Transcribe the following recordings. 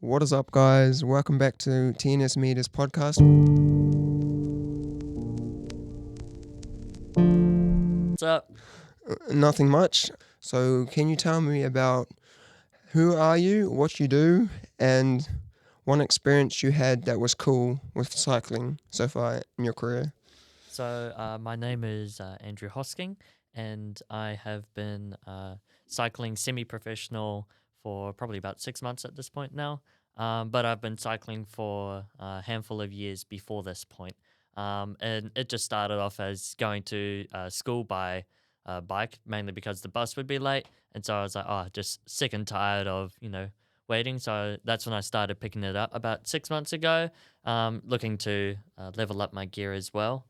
What is up, guys? Welcome back to TNSMedia's podcast. What's up? Nothing much. So, can you tell me about who are you, what you do, and one experience you had that was cool with cycling so far in your career? My name is Andrew Hosking, and I have been cycling semi-professional for probably about 6 months at this point now. But I've been cycling for a handful of years before this point. And it just started off as going to school by bike, mainly because the bus would be late. And so I was like, oh, just sick and tired of, waiting. So that's when I started picking it up about 6 months ago, looking to level up my gear as well.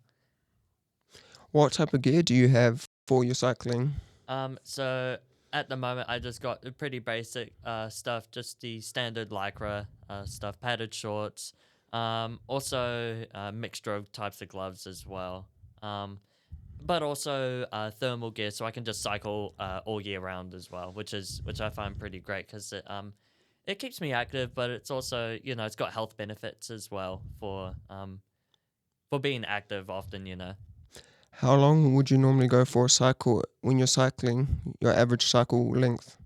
What type of gear do you have for your cycling? So at the moment, I just got the pretty basic stuff, just the standard lycra stuff, padded shorts, also a mixture of types of gloves as well, but also thermal gear, so I can just cycle all year round as well, which I find pretty great because it keeps me active, but it's also it's got health benefits as well for being active often. How long would you normally go for a cycle when you're cycling, your average cycle length?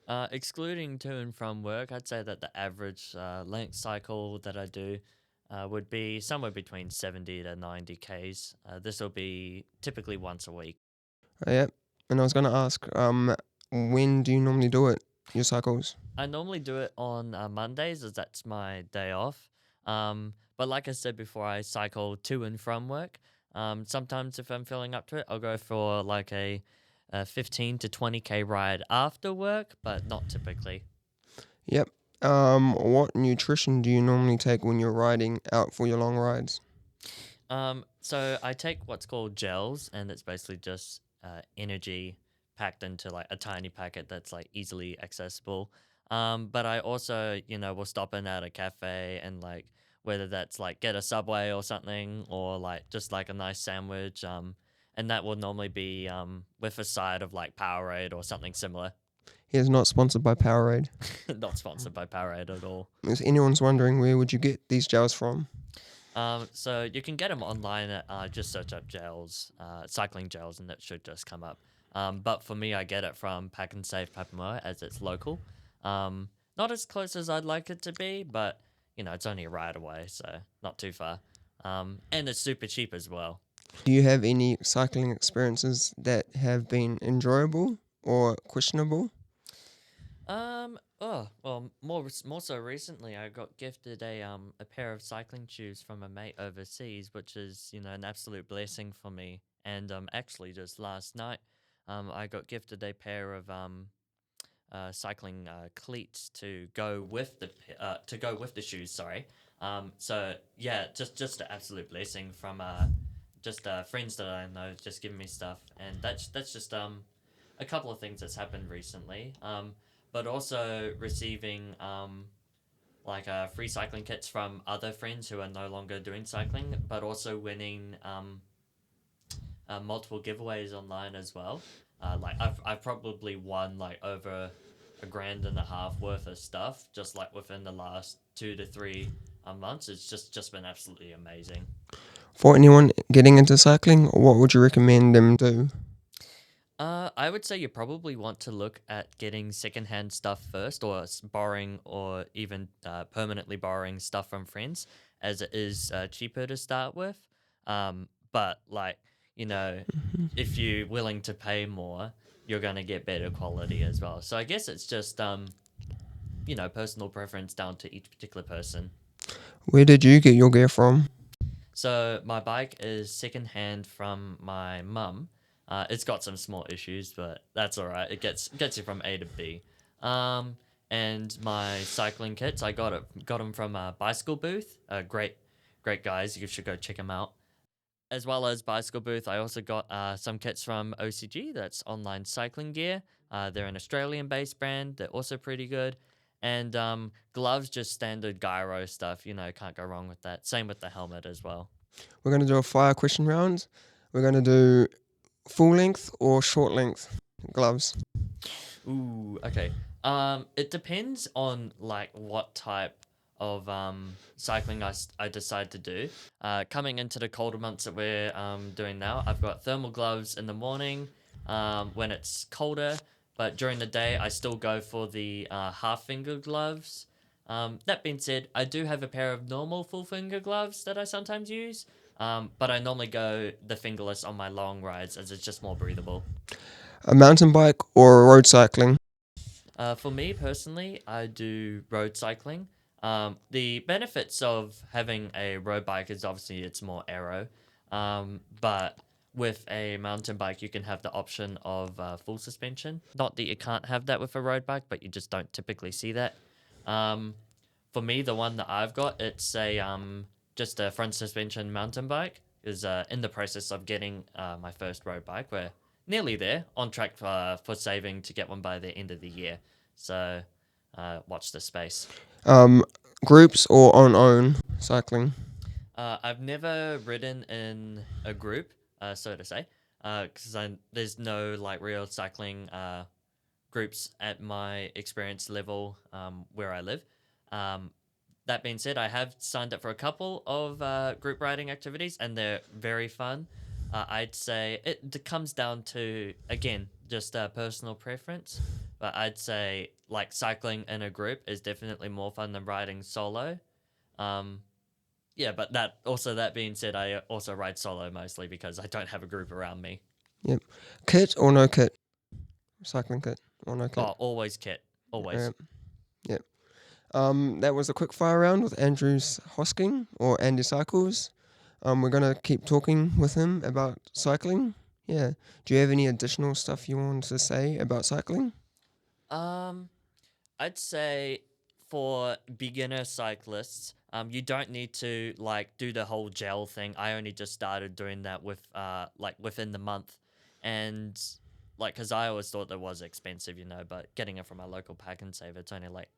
Excluding to and from work, I'd say that the average length cycle that I do would be somewhere between 70 to 90 Ks. This will be typically once a week. Yeah, and I was going to ask, when do you normally do it, your cycles? I normally do it on Mondays, as that's my day off. But like I said before, I cycle to and from work. Sometimes if I'm feeling up to it, I'll go for like a 15 to 20K ride after work, but not typically. Yep. What nutrition do you normally take when you're riding out for your long rides? So I take what's called gels, and it's basically just energy packed into like a tiny packet that's like easily accessible. But I also, will stop in at a cafe and like whether that's like get a Subway or something, or like just like a nice sandwich. And that will normally be with a side of like Powerade or something similar. He is not sponsored by Powerade. Not sponsored by Powerade at all. If anyone's wondering, where would you get these gels from? So you can get them online at just search up gels, cycling gels, and that should just come up. But for me, I get it from Pack and Save Papamoa as it's local. Not as close as I'd like it to be, but it's only a ride away, so not too far. And it's super cheap as well. Do you have any cycling experiences that have been enjoyable or questionable? Oh well, more so recently, I got gifted a pair of cycling shoes from a mate overseas, which is an absolute blessing for me. And actually, just last night, I got gifted a pair of cycling cleats to go with the shoes. Sorry. So yeah, just an absolute blessing from just friends that I know just giving me stuff, and that's just a couple of things that's happened recently. But also receiving like free cycling kits from other friends who are no longer doing cycling, but also winning multiple giveaways online as well. Like I've probably won like over $1.5 grand worth of stuff just like within the last 2 to 3 months. It's just been absolutely amazing. For anyone getting into cycling, what would you recommend them do? I would say you probably want to look at getting secondhand stuff first, or borrowing, or even permanently borrowing stuff from friends, as it is cheaper to start with. But like if you're willing to pay more, you're gonna get better quality as well. So I guess it's just personal preference down to each particular person. Where did you get your gear from? So my bike is secondhand from my mum. It's got some small issues, but that's all right. It gets you from A to B. Um, and my cycling kits, I got them from a bicycle booth. Great guys. You should go check them out. As well as bicycle booth, I also got some kits from OCG. That's online cycling gear. They're an Australian-based brand. They're also pretty good. And gloves, just standard gyro stuff. Can't go wrong with that. Same with the helmet as well. We're going to do a fire question round. We're going to do full length or short length. gloves? Ooh, okay. It depends on like what type of cycling I decide to do. Coming into the colder months that we're doing now, I've got thermal gloves in the morning when it's colder, but during the day I still go for the half finger gloves. That being said, I do have a pair of normal full finger gloves that I sometimes use, but I normally go the fingerless on my long rides as it's just more breathable. A mountain bike or road cycling? For me personally, I do road cycling. The benefits of having a road bike is obviously it's more aero, but with a mountain bike, you can have the option of full suspension. Not that you can't have that with a road bike, but you just don't typically see that. Um, for me, the one that I've got, it's a just a front suspension mountain bike. Is in the process of getting my first road bike. We're nearly there, on track for saving to get one by the end of the year. So watch the space. Um, Groups or on own cycling? I've never ridden in a group, so to say, because there's no like real cycling groups at my experience level where I live. Um, that being said, I have signed up for a couple of group riding activities, and they're very fun. I'd say it comes down to again just personal preference, but I'd say like cycling in a group is definitely more fun than riding solo. Um, yeah, but that being said, I also ride solo mostly because I don't have a group around me. Yep. Kit or no kit? Cycling kit or no kit? Oh, always kit, always. Yep. Yep. That was a quick fire round with Andrew's Hosking or Andy Cycles. We're gonna keep talking with him about cycling. Yeah. Do you have any additional stuff you want to say about cycling? Um, I'd say for beginner cyclists, you don't need to like do the whole gel thing. I only just started doing that with like within the month, and like because I always thought that was expensive, but getting it from a local pack and save, it's only like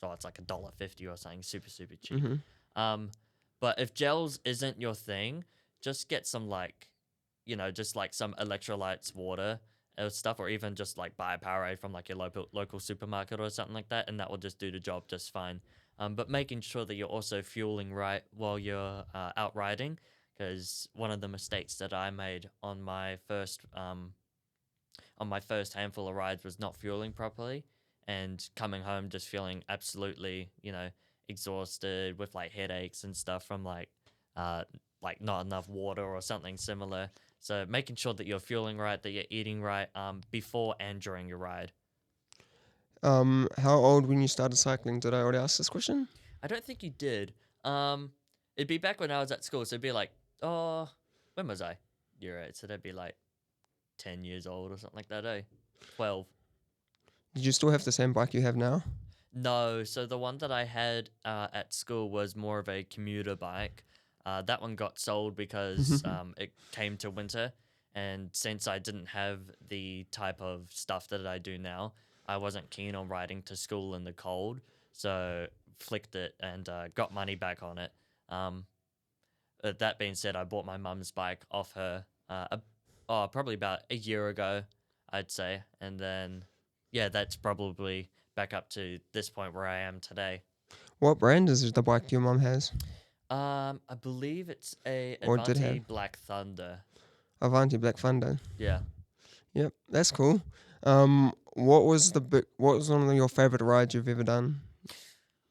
it's like $1.50 or something, super super cheap. Mm-hmm. Um, but if gels isn't your thing, just get some like, just like some electrolytes, water stuff, or even just like buy a Powerade from like your local supermarket or something like that, and that will just do the job just fine. But making sure that you're also fueling right while you're out riding, because one of the mistakes that I made on my first handful of rides was not fueling properly and coming home just feeling absolutely, exhausted with like headaches and stuff from uh not enough water or something similar. So making sure that you're fueling right, that you're eating right, before and during your ride. How old when you started cycling? Did I already ask this question? I don't think you did. Um, it'd be back when I was at school, so it'd be like, oh, when was I? You're right, so that'd be like 10 years old or something like that, eh? 12. Did you still have the same bike you have now? No, so the one that I had at school was more of a commuter bike. That one got sold because it came to winter, and since I didn't have the type of stuff that I do now, I wasn't keen on riding to school in the cold, so flicked it and got money back on it. Um, that being said, I bought my mum's bike off her probably about a year ago, I'd say. And then, yeah, that's probably back up to this point where I am today. What brand is the bike your mum has I believe it's a or did Avanti have? Black Thunder. Avanti Black Thunder. Yeah. Yep, that's cool. What was one of your favorite rides you've ever done?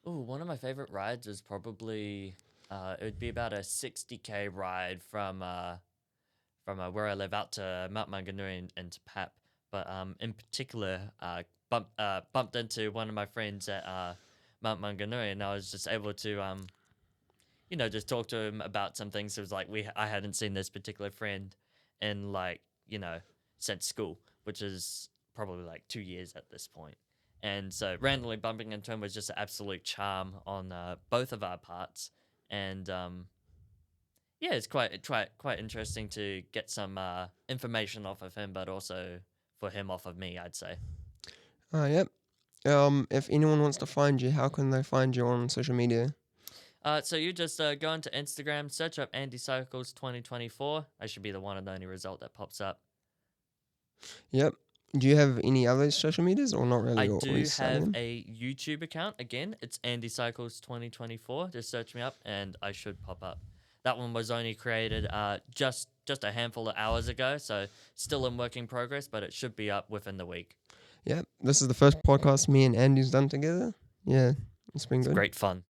Ooh, one of my favorite rides is probably it would be about a 60K ride from where I live out to Mount Maunganui and to Pap. But in particular, bumped into one of my friends at Mount Maunganui, and I was just able to just talk to him about some things. It was like I hadn't seen this particular friend in like since school, which is probably like 2 years at this point. And so randomly bumping into him was just an absolute charm on both of our parts, and yeah, it's quite interesting to get some information off of him, but also for him off of me, I'd say. Yep. If anyone wants to find you, how can they find you on social media? So you just go into Instagram, search up Andy Cycles 2024. I should be the one and only result that pops up. Yep. Do you have any other social medias or not I really? do Always have cycling? a YouTube account. Again, it's Andy Cycles 2024. Just search me up and I should pop up. That one was only created just a handful of hours ago, so still in working progress, but it should be up within the week. Yeah, this is the first podcast me and Andy's done together. Yeah, it's been It's good. great fun.